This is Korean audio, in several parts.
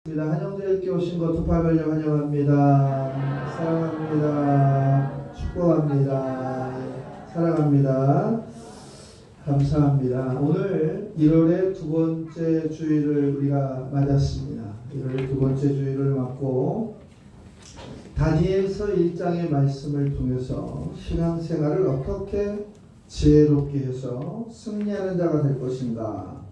한영재께 오신 것 두팔벌려 환영합니다. 사랑합니다. 축복합니다. 사랑합니다. 감사합니다. 오늘 1월의 두 번째 주일을 우리가 맞았습니다. 1월의 두 번째 주일을 맞고 다니엘서 1장의 말씀을 통해서 신앙생활을 어떻게 지혜롭게 해서 승리하는 자가 될 것인가,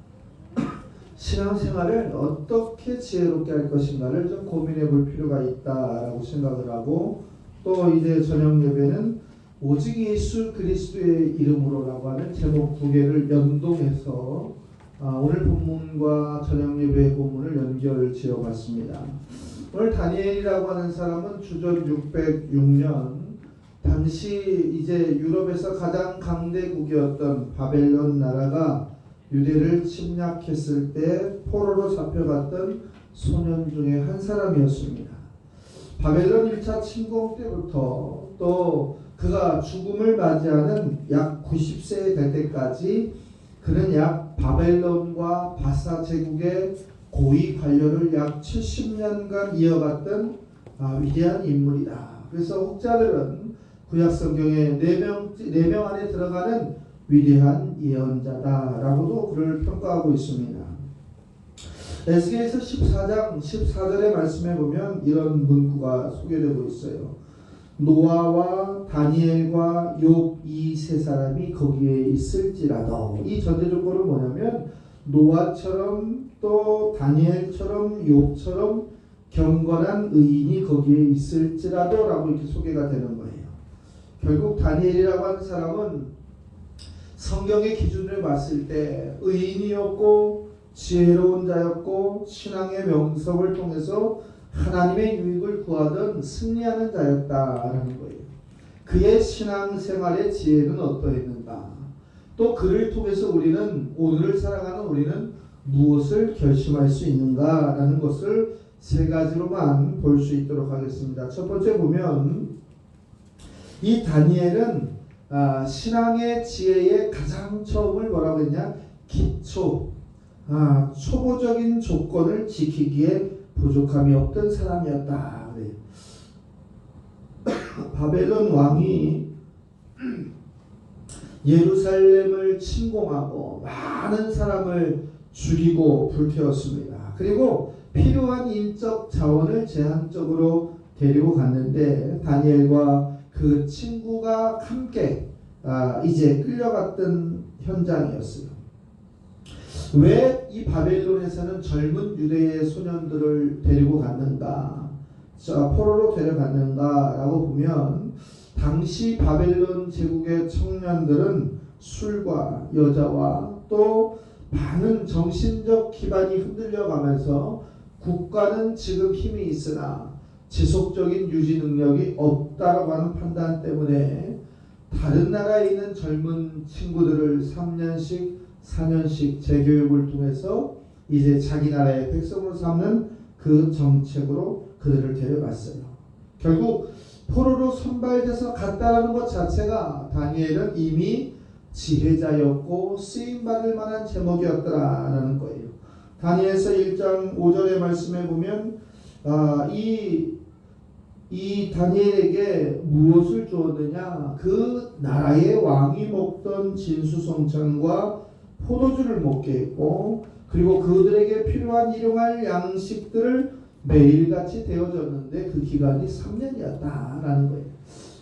신앙생활을 어떻게 지혜롭게 할 것인가를 좀 고민해 볼 필요가 있다라고 생각을 하고, 또 이제 저녁 예배는 오직 예수 그리스도의 이름으로라고 하는 제목 두 개를 연동해서 오늘 본문과 저녁 예배의 본문을 연결 지어 봤습니다. 오늘 다니엘이라고 하는 사람은 주전 606년 당시 이제 유럽에서 가장 강대국이었던 바벨론 나라가 유대를 침략했을 때 포로로 잡혀갔던 소년 중에 한 사람이었습니다. 바벨론 1차 침공 때부터 또 그가 죽음을 맞이하는 약 90세 될 때까지 그는 약 바벨론과 바사 제국의 고위 관료를 약 70년간 이어갔던 위대한 인물이다. 그래서 혹자들은 구약성경에 4명 안에 들어가는 위대한 예언자다라고도 그를 평가하고 있습니다. 에스겔서 14장 14절의 말씀에 보면 이런 문구가 소개되고 있어요. 노아와 다니엘과 욥 이 세 사람이 거기에 있을지라도. 이 전제 조건은 뭐냐면 노아처럼 또 다니엘처럼 욥처럼 경건한 의인이 거기에 있을지라도 라고 이렇게 소개가 되는 거예요. 결국 다니엘이라고 하는 사람은 성경의 기준을 봤을 때 의인이었고 지혜로운 자였고 신앙의 명성을 통해서 하나님의 유익을 구하던 승리하는 자였다라는 거예요. 그의 신앙생활의 지혜는 어떠했는가? 또 그를 통해서 우리는 오늘을 살아가는 우리는 무엇을 결심할 수 있는가라는 것을 세 가지로만 볼 수 있도록 하겠습니다. 첫 번째 보면 이 다니엘은 신앙의 지혜의 가장 처음을 뭐라고 했냐? 기초, 초보적인 조건을 지키기에 부족함이 없던 사람이었다. 그래요. 바벨론 왕이 예루살렘을 침공하고 많은 사람을 죽이고 불태웠습니다. 그리고 필요한 인적 자원을 제한적으로 데리고 갔는데 다니엘과 그 친구가 함께 이제 끌려갔던 현장이었어요. 왜 이 바벨론에서는 젊은 유대의 소년들을 데리고 갔는가, 포로로 데려갔는가 라고 보면 당시 바벨론 제국의 청년들은 술과 여자와 또 많은 정신적 기반이 흔들려가면서 국가는 지금 힘이 있으나 지속적인 유지 능력이 없다라고 하는 판단 때문에 다른 나라에 있는 젊은 친구들을 3년씩 4년씩 재교육을 통해서 이제 자기 나라의 백성으로 삼는 그 정책으로 그들을 데려갔어요. 결국 포로로 선발돼서 갔다라는 것 자체가 다니엘은 이미 지혜자였고 쓰임받을 만한 제목이었더라라는 거예요. 다니엘서 1장 5절의 말씀에 보면 이 다니엘에게 무엇을 주었느냐? 그 나라의 왕이 먹던 진수성찬과 포도주를 먹게 했고, 그리고 그들에게 필요한 일용할 양식들을 매일같이 되어줬는데 그 기간이 3년이었다라는 거예요.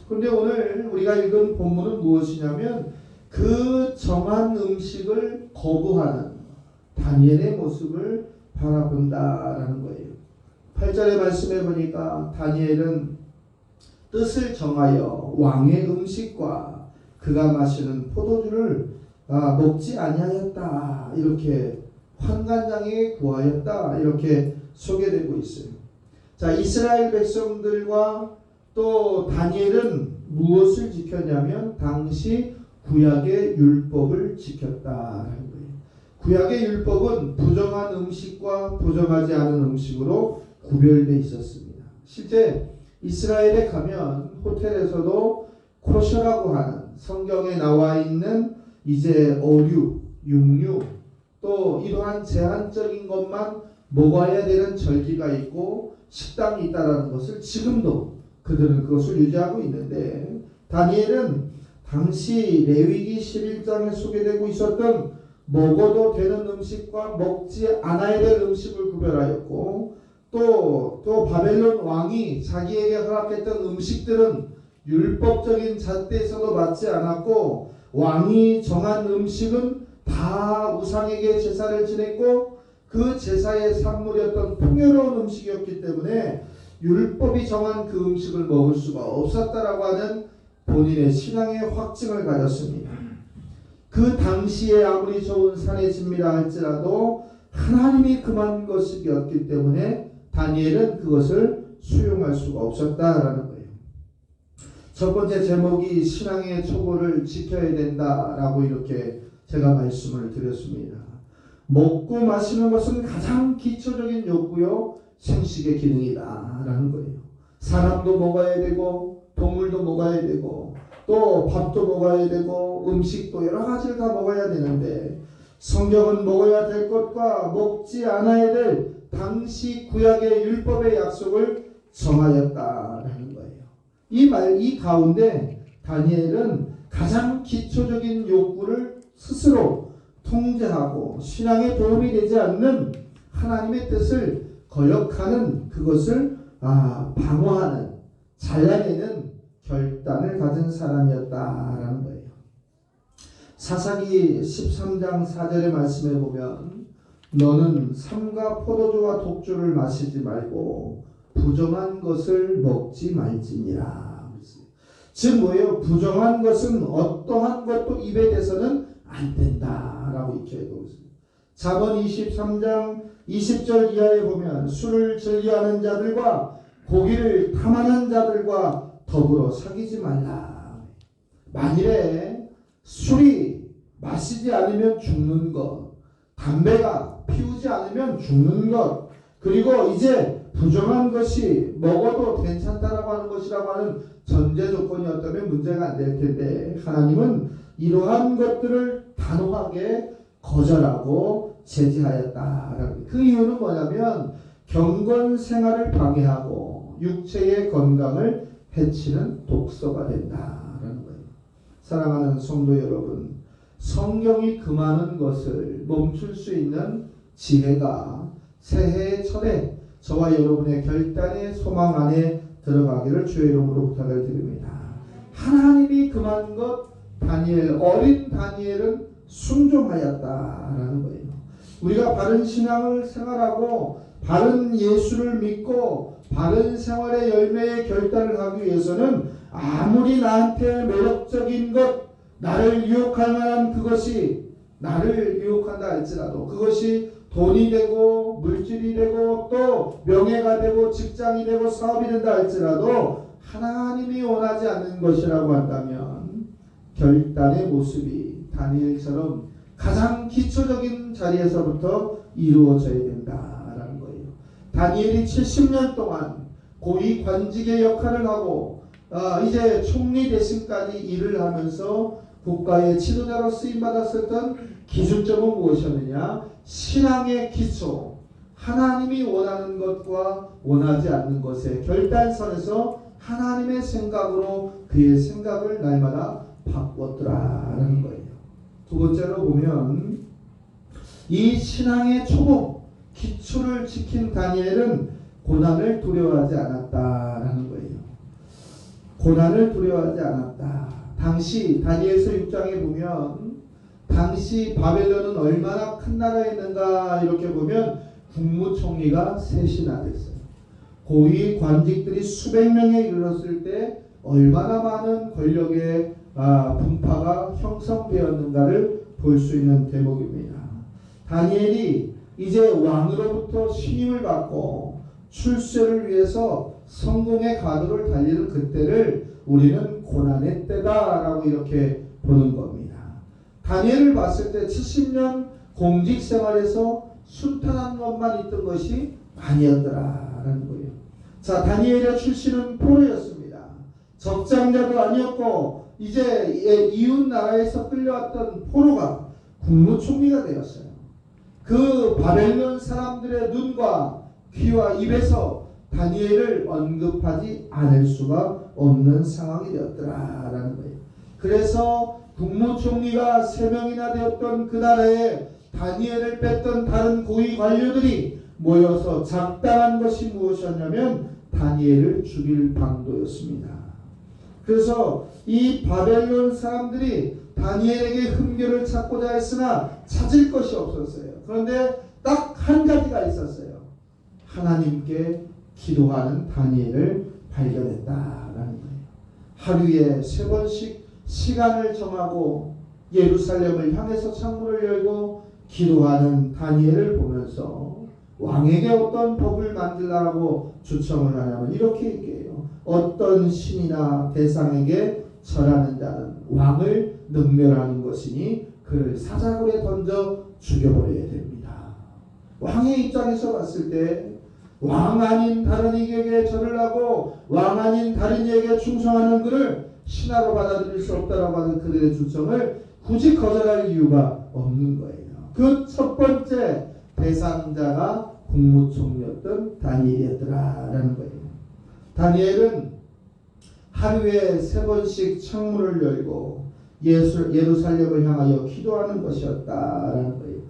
그런데 오늘 우리가 읽은 본문은 무엇이냐면 그 정한 음식을 거부하는 다니엘의 모습을 바라본다라는 거예요. 8절의 말씀에 보니까 다니엘은 뜻을 정하여 왕의 음식과 그가 마시는 포도주를 먹지 아니하였다, 이렇게 환관장에 구하였다, 이렇게 소개되고 있어요. 자, 이스라엘 백성들과 또 다니엘은 무엇을 지켰냐면 당시 구약의 율법을 지켰다라는 거예요. 구약의 율법은 부정한 음식과 부정하지 않은 음식으로 구별되어 있었습니다. 실제 이스라엘에 가면 호텔에서도 코셔라고 하는 성경에 나와 있는 이제 어류, 육류, 또 이러한 제한적인 것만 먹어야 되는 절기가 있고 식당이 있다라는 것을 지금도 그들은 그것을 유지하고 있는데, 다니엘은 당시 레위기 11장에 소개되고 있었던 먹어도 되는 음식과 먹지 않아야 될 음식을 구별하였고, 또 바벨론 왕이 자기에게 허락했던 음식들은 율법적인 잣대에서도 맞지 않았고, 왕이 정한 음식은 다 우상에게 제사를 지냈고 그 제사의 산물이었던 풍요로운 음식이었기 때문에 율법이 정한 그 음식을 먹을 수가 없었다라고 하는 본인의 신앙의 확증을 가졌습니다. 그 당시에 아무리 좋은 산의 진미라 할지라도 하나님이 금한 것이었기 때문에 다니엘은 그것을 수용할 수가 없었다라는 거예요. 첫 번째 제목이 신앙의 초보를 지켜야 된다라고 이렇게 제가 말씀을 드렸습니다. 먹고 마시는 것은 가장 기초적인 욕구요 생식의 기능이다라는 거예요. 사람도 먹어야 되고 동물도 먹어야 되고 또 밥도 먹어야 되고 음식도 여러 가지를 다 먹어야 되는데, 성경은 먹어야 될 것과 먹지 않아야 될 당시 구약의 율법의 약속을 정하였다라는 거예요. 이 가운데 다니엘은 가장 기초적인 욕구를 스스로 통제하고 신앙에 도움이 되지 않는 하나님의 뜻을 거역하는 그것을 방어하는, 잘라내는 결단을 가진 사람이었다라는 거예요. 사사기 13장 4절의 말씀에 보면 너는 삼가 포도주와 독주를 마시지 말고 부정한 것을 먹지 말지니라. 즉 뭐예요? 부정한 것은 어떠한 것도 입에 대서는 안 된다라고 익혀놓고 있습니다. 잠언 23장 20절 이하에 보면 술을 즐겨하는 자들과 고기를 탐하는 자들과 더불어 사귀지 말라. 만일에 술이 마시지 않으면 죽는 것, 담배가 피우지 않으면 죽는 것, 그리고 이제 부정한 것이 먹어도 괜찮다라고 하는 것이라고 하는 전제 조건이었다면 문제가 안 될 텐데, 하나님은 이러한 것들을 단호하게 거절하고 제지하였다. 그 이유는 뭐냐면 경건 생활을 방해하고 육체의 건강을 해치는 독소가 된다라는 거예요. 사랑하는 성도 여러분, 성경이 금하는 것을 멈출 수 있는 지혜가 새해의 첫해 저와 여러분의 결단의 소망 안에 들어가기를 주의 이름으로 부탁을 드립니다. 하나님이 금한 것, 어린 다니엘은 순종하였다라는 거예요. 우리가 바른 신앙을 생활하고 바른 예수를 믿고 바른 생활의 열매의 결단을 하기 위해서는 아무리 나한테 매력적인 것, 나를 유혹할 만한 그것이 나를 유혹한다 할지라도, 그것이 돈이 되고 물질이 되고 또 명예가 되고 직장이 되고 사업이 된다 할지라도 하나님이 원하지 않는 것이라고 한다면 결단의 모습이 다니엘처럼 가장 기초적인 자리에서부터 이루어져야 된다라는 거예요. 다니엘이 70년 동안 고위 관직의 역할을 하고 이제 총리 대신까지 일을 하면서 국가의 지도자로 쓰임받았었던 기준점은 무엇이었느냐? 신앙의 기초, 하나님이 원하는 것과 원하지 않는 것의 결단선에서 하나님의 생각으로 그의 생각을 날마다 바꿨더라라는 거예요. 두 번째로 보면 이 신앙의 초보, 기초를 지킨 다니엘은 고난을 두려워하지 않았다라는 거예요. 고난을 두려워하지 않았다. 당시 다니엘서 6장에 보면 당시 바벨론은 얼마나 큰 나라였는가 이렇게 보면 국무총리가 셋이나 됐어요. 고위 관직들이 수백 명에 이르렀을 때 얼마나 많은 권력의 분파가 형성되었는가를 볼 수 있는 대목입니다. 다니엘이 이제 왕으로부터 신임을 받고 출세를 위해서 성공의 가도를 달리는 그때를 우리는 고난의 때다라고 이렇게 보는 겁니다. 다니엘을 봤을 때 70년 공직 생활에서 순탄한 것만 있던 것이 아니었더라라는 거예요. 자, 다니엘의 출신은 포로였습니다. 적장자도 아니었고 이제 이웃 나라에서 끌려왔던 포로가 국무총리가 되었어요. 그 바벨론 사람들의 눈과 귀와 입에서 다니엘을 언급하지 않을 수가 없는 상황이 되었더라라는 거예요. 그래서 국무총리가 3명이나 되었던 그 나라에 다니엘을 뺐던 다른 고위 관료들이 모여서 작당한 것이 무엇이었냐면 다니엘을 죽일 방도였습니다. 그래서 이 바벨론 사람들이 다니엘에게 흠결을 찾고자 했으나 찾을 것이 없었어요. 그런데 딱 한 가지가 있었어요. 하나님께 기도하는 다니엘을 발견했다라는 거예요. 하루에 3번씩 시간을 정하고 예루살렘을 향해서 창문을 열고 기도하는 다니엘을 보면서 왕에게 어떤 법을 만들라고 추청을 하냐면 이렇게 얘기해요. 어떤 신이나 대상에게 절하는 자는 왕을 능멸하는 것이니 그를 사자굴에 던져 죽여버려야 됩니다. 왕의 입장에서 봤을 때 왕 아닌 다른 이에게 절을 하고 왕 아닌 다른 이에게 충성하는 그를 신하로 받아들일 수 없다라고 하는 그들의 주장을 굳이 거절할 이유가 없는 거예요. 그 첫 번째 대상자가 국무총리였던 다니엘이었더라라는 거예요. 다니엘은 하루에 3번씩 창문을 열고 예루살렘을 향하여 기도하는 것이었다라는 거예요.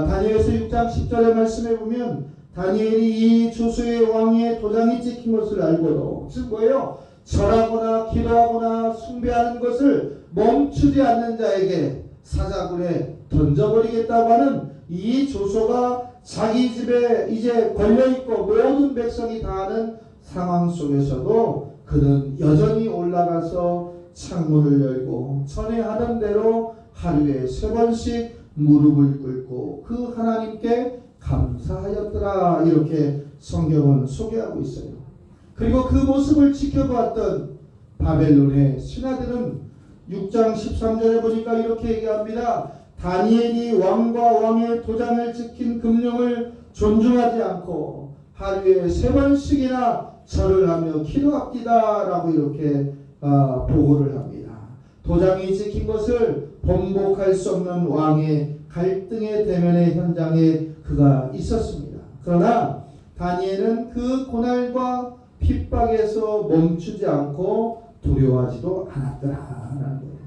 다니엘서 6장 10절의 말씀에 보면 다니엘이 이 조수의 왕의 도장이 찍힌 것을 알고도 즉 뭐예요? 절하거나 기도하거나 숭배하는 것을 멈추지 않는 자에게 사자굴에 던져버리겠다고 하는 이 조서가 자기 집에 이제 걸려있고 모든 백성이 다 아는 상황 속에서도 그는 여전히 올라가서 창문을 열고 전에 하던 대로 하루에 3번씩 무릎을 꿇고 그 하나님께 감사하였더라 이렇게 성경은 소개하고 있어요. 그리고 그 모습을 지켜보았던 바벨론의 신하들은 6장 13절에 보니까 이렇게 얘기합니다. 다니엘이 왕과 왕의 도장을 찍힌 금령을 존중하지 않고 하루에 3번씩이나 절을 하며 기도합니다 라고 이렇게 보고를 합니다. 도장이 찍힌 것을 번복할 수 없는 왕의 갈등의 대면의 현장에 그가 있었습니다. 그러나 다니엘은 그 고난과 핍박에서 멈추지 않고 두려워하지도 않았더라라는 거예요.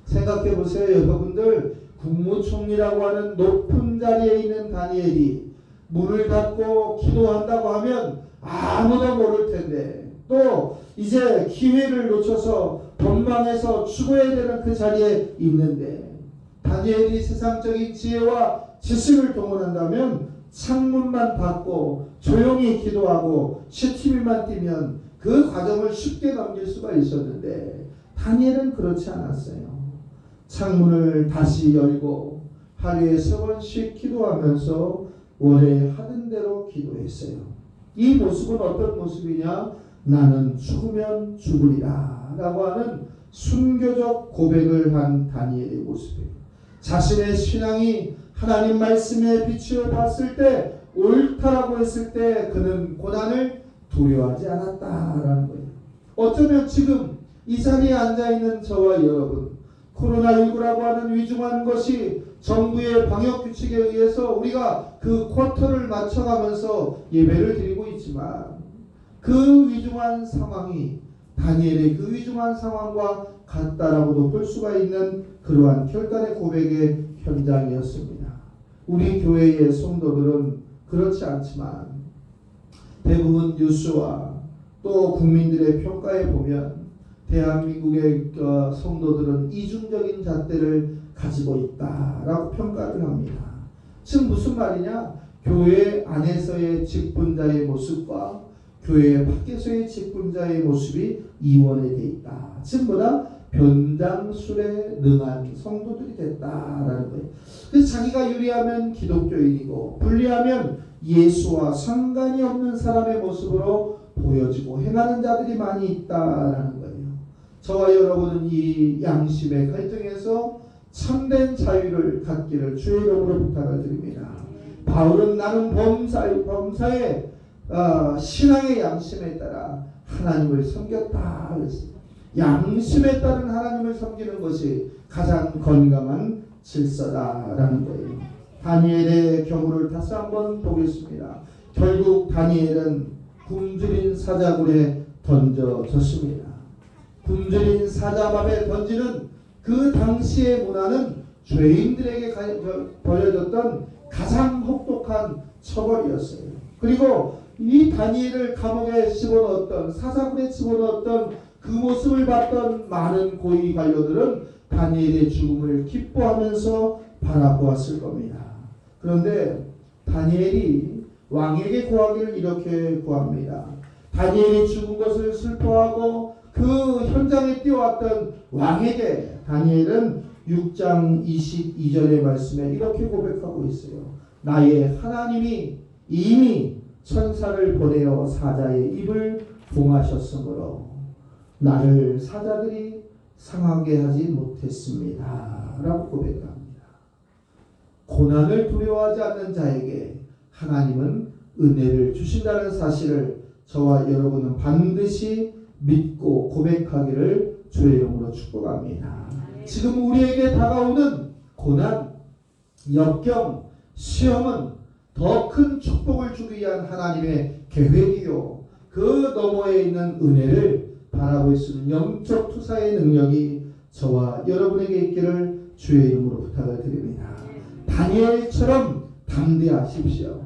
생각해 보세요. 여러분들 국무총리라고 하는 높은 자리에 있는 다니엘이 문을 닫고 기도한다고 하면 아무도 모를 텐데 또 이제 기회를 놓쳐서 법망에서 죽어야 되는 그 자리에 있는데 다니엘이 세상적인 지혜와 지식을 동원한다면 창문만 닫고 조용히 기도하고 CCTV만 띄면 그 과정을 쉽게 넘길 수가 있었는데 다니엘은 그렇지 않았어요. 창문을 다시 열고 하루에 3번씩 기도하면서 원래 하던 대로 기도했어요. 이 모습은 어떤 모습이냐? 나는 죽으면 죽으리라 라고 하는 순교적 고백을 한 다니엘의 모습이에요. 자신의 신앙이 하나님 말씀에 비추어 봤을 때 옳다라고 했을 때 그는 고난을 두려워하지 않았다라는 거예요. 어쩌면 지금 이 자리에 앉아있는 저와 여러분 코로나19라고 하는 위중한 것이 정부의 방역규칙에 의해서 우리가 그 쿼터를 맞춰가면서 예배를 드리고 있지만 그 위중한 상황이 다니엘의 그 위중한 상황과 같다라고도 볼 수가 있는 그러한 결단의 고백의 현장이었습니다. 우리 교회의 성도들은 그렇지 않지만 대부분 뉴스와 또 국민들의 평가에 보면 대한민국의 성도들은 이중적인 잣대를 가지고 있다라고 평가를 합니다. 즉 무슨 말이냐? 교회 안에서의 직분자의 모습과 교회 밖에서의 직분자의 모습이 이원해 돼 있다. 즉 뭐다? 변장술에 능한 성도들이 됐다라는 거예요. 그래서 자기가 유리하면 기독교인이고 불리하면 예수와 상관이 없는 사람의 모습으로 보여지고 행하는 자들이 많이 있다라는 거예요. 저와 여러분은 이 양심의 갈등에서 참된 자유를 갖기를 주의 이름으로 부탁을 드립니다. 바울은 나는 범사의 신앙의 양심에 따라 하나님을 섬겼다 그랬습니다. 양심에 따른 하나님을 섬기는 것이 가장 건강한 질서다라는 거예요. 다니엘의 경우를 다시 한번 보겠습니다. 결국 다니엘은 굶주린 사자굴에 던져졌습니다. 굶주린 사자밥에 던지는 그 당시의 문화는 죄인들에게 벌여졌던 가장 혹독한 처벌이었어요. 그리고 이 다니엘을 감옥에 집어넣었던, 사자굴에 집어넣었던 그 모습을 봤던 많은 고위 관료들은 다니엘의 죽음을 기뻐하면서 바라보았을 겁니다. 그런데 다니엘이 왕에게 구하기를 이렇게 구합니다. 다니엘이 죽은 것을 슬퍼하고 그 현장에 뛰어왔던 왕에게 다니엘은 6장 22절의 말씀에 이렇게 고백하고 있어요. 나의 하나님이 이미 천사를 보내어 사자의 입을 봉하셨으므로 나를 사자들이 상하게 하지 못했습니다. 라고 고백합니다. 고난을 두려워하지 않는 자에게 하나님은 은혜를 주신다는 사실을 저와 여러분은 반드시 믿고 고백하기를 주의 이름으로 축복합니다. 지금 우리에게 다가오는 고난, 역경, 시험은 더 큰 축복을 주기 위한 하나님의 계획이요, 그 너머에 있는 은혜를 바라볼 수 있는 영적 투사의 능력이 저와 여러분에게 있기를 주의 이름으로 부탁을 드립니다. 다니엘처럼 담대하십시오.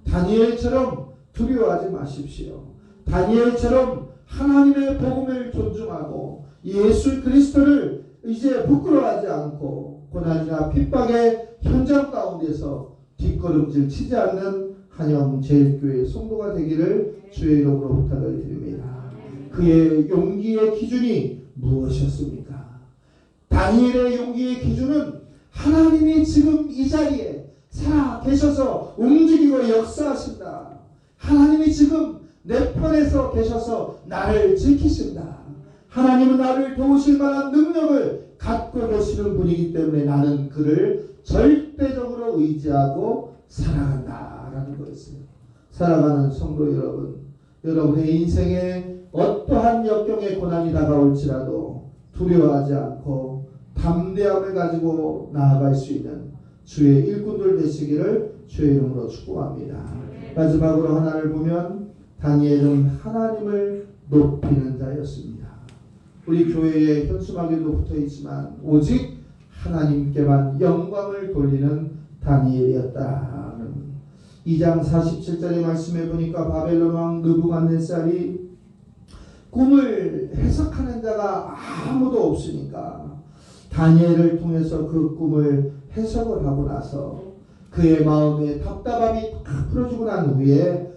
다니엘처럼 두려워하지 마십시오. 다니엘처럼 하나님의 복음을 존중하고 예수 그리스도를 이제 부끄러워하지 않고 고난이나 핍박의 현장 가운데서 뒷걸음질 치지 않는 한영제일교회 성도가 되기를 주의 이름으로 부탁을 드립니다. 그의 용기의 기준이 무엇이었습니까? 다니엘의 용기의 기준은 하나님이 지금 이 자리에 살아 계셔서 움직이고 역사하신다. 하나님이 지금 내 편에서 계셔서 나를 지키신다. 하나님은 나를 도우실 만한 능력을 갖고 계시는 분이기 때문에 나는 그를 절대적으로 의지하고 살아간다라는 거였어요. 살아가는 성도 여러분, 여러분의 인생에 어떠한 역경의 고난이 다가올지라도 두려워하지 않고 담대함을 가지고 나아갈 수 있는 주의 일꾼들 되시기를 주의 이름으로 축복합니다. 마지막으로 하나를 보면 다니엘은 하나님을 높이는 자였습니다. 우리 교회에 현수막에도 붙어있지만 오직 하나님께만 영광을 돌리는 다니엘이었다는 2장 47절의 말씀에 보니까 바벨론 왕 느부갓네살이 꿈을 해석하는 자가 아무도 없으니까 다니엘을 통해서 그 꿈을 해석을 하고 나서 그의 마음에 답답함이 다 풀어지고 난 후에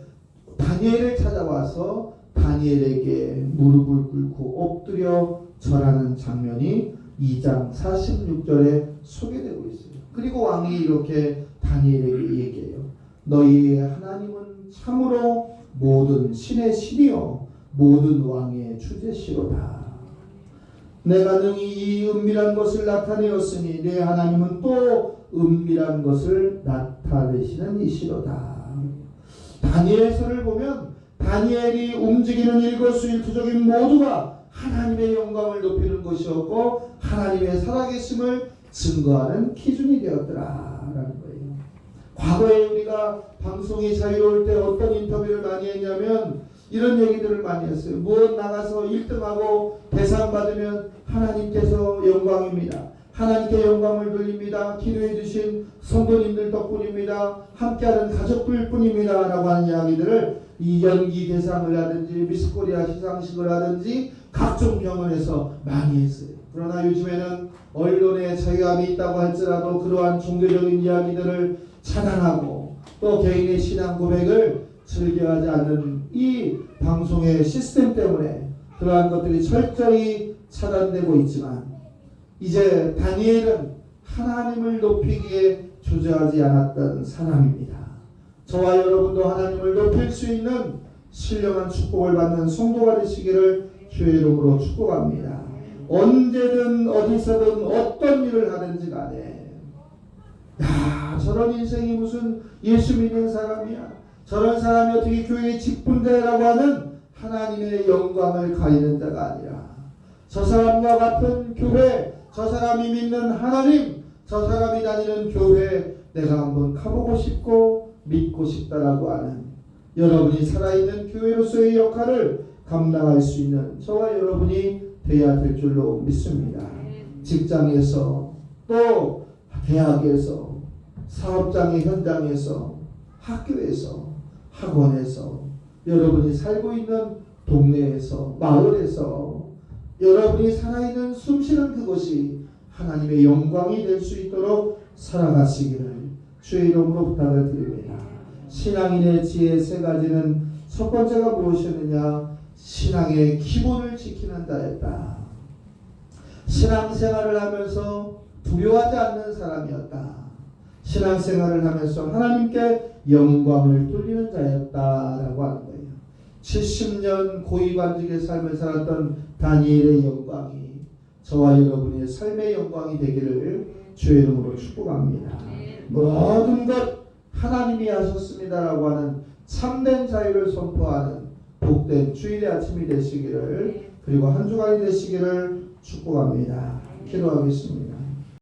다니엘을 찾아와서 다니엘에게 무릎을 꿇고 엎드려 절하는 장면이 2장 46절에 소개되고 있어요. 그리고 왕이 이렇게 다니엘에게 얘기해요. 너희의 하나님은 참으로 모든 신의 신이요 모든 왕의 주제시로다. 내가 능히 이 은밀한 것을 나타내었으니 내 하나님은 또 은밀한 것을 나타내시는 이시로다. 다니엘서를 보면 다니엘이 움직이는 일거수일투족인 모두가 하나님의 영광을 높이는 것이었고 하나님의 살아계심을 증거하는 기준이 되었더라라는 거예요. 과거에 우리가 방송이 자유로울 때 어떤 인터뷰를 많이 했냐면 이런 얘기들을 많이 했어요. 무엇 나가서 1등하고 대상 받으면 하나님께서 영광입니다. 하나님께 영광을 돌립니다. 기도해 주신 성도님들 덕분입니다. 함께하는 가족들 뿐입니다. 라고 하는 이야기들을 이 연기 대상을 하든지 미스코리아 시상식을 하든지 각종 경연에서 많이 했어요. 그러나 요즘에는 언론에 자유함이 있다고 할지라도 그러한 종교적인 이야기들을 차단하고 또 개인의 신앙 고백을 즐겨하지 않는 이 방송의 시스템 때문에 그러한 것들이 철저히 차단되고 있지만 이제 다니엘은 하나님을 높이기에 주저하지 않았던 사람입니다. 저와 여러분도 하나님을 높일 수 있는 신령한 축복을 받는 성도가 되시기를 주의 이름으로 축복합니다. 언제든 어디서든 어떤 일을 하든지 간에 야 저런 인생이 무슨 예수 믿는 사람이야, 저런 사람이 어떻게 교회의 직분자라고 하는 하나님의 영광을 가리는 자가 아니라 저 사람과 같은 교회, 저 사람이 믿는 하나님, 저 사람이 다니는 교회, 내가 한번 가보고 싶고 믿고 싶다라고 하는 여러분이 살아있는 교회로서의 역할을 감당할 수 있는 저와 여러분이 되어야 될 줄로 믿습니다. 직장에서 또 대학에서 사업장의 현장에서 학교에서 학원에서 여러분이 살고 있는 동네에서 마을에서 여러분이 살아있는 숨쉬는 그곳이 하나님의 영광이 될 수 있도록 살아가시기를 주의 이름으로 부탁을 드립니다. 신앙인의 지혜 세 가지는 첫 번째가 무엇이었느냐? 신앙의 기본을 지키는 자였다. 신앙생활을 하면서 두려워하지 않는 사람이었다. 신앙생활을 하면서 하나님께 영광을 돌리는 자였다라고 하는 거예요. 70년 고위관직의 삶을 살았던 다니엘의 영광이 저와 여러분의 삶의 영광이 되기를 주의 이름으로 축복합니다. 모든 것 하나님이 하셨습니다라고 하는 참된 자유를 선포하는 복된 주일의 아침이 되시기를, 그리고 한 주간이 되시기를 축복합니다. 기도하겠습니다.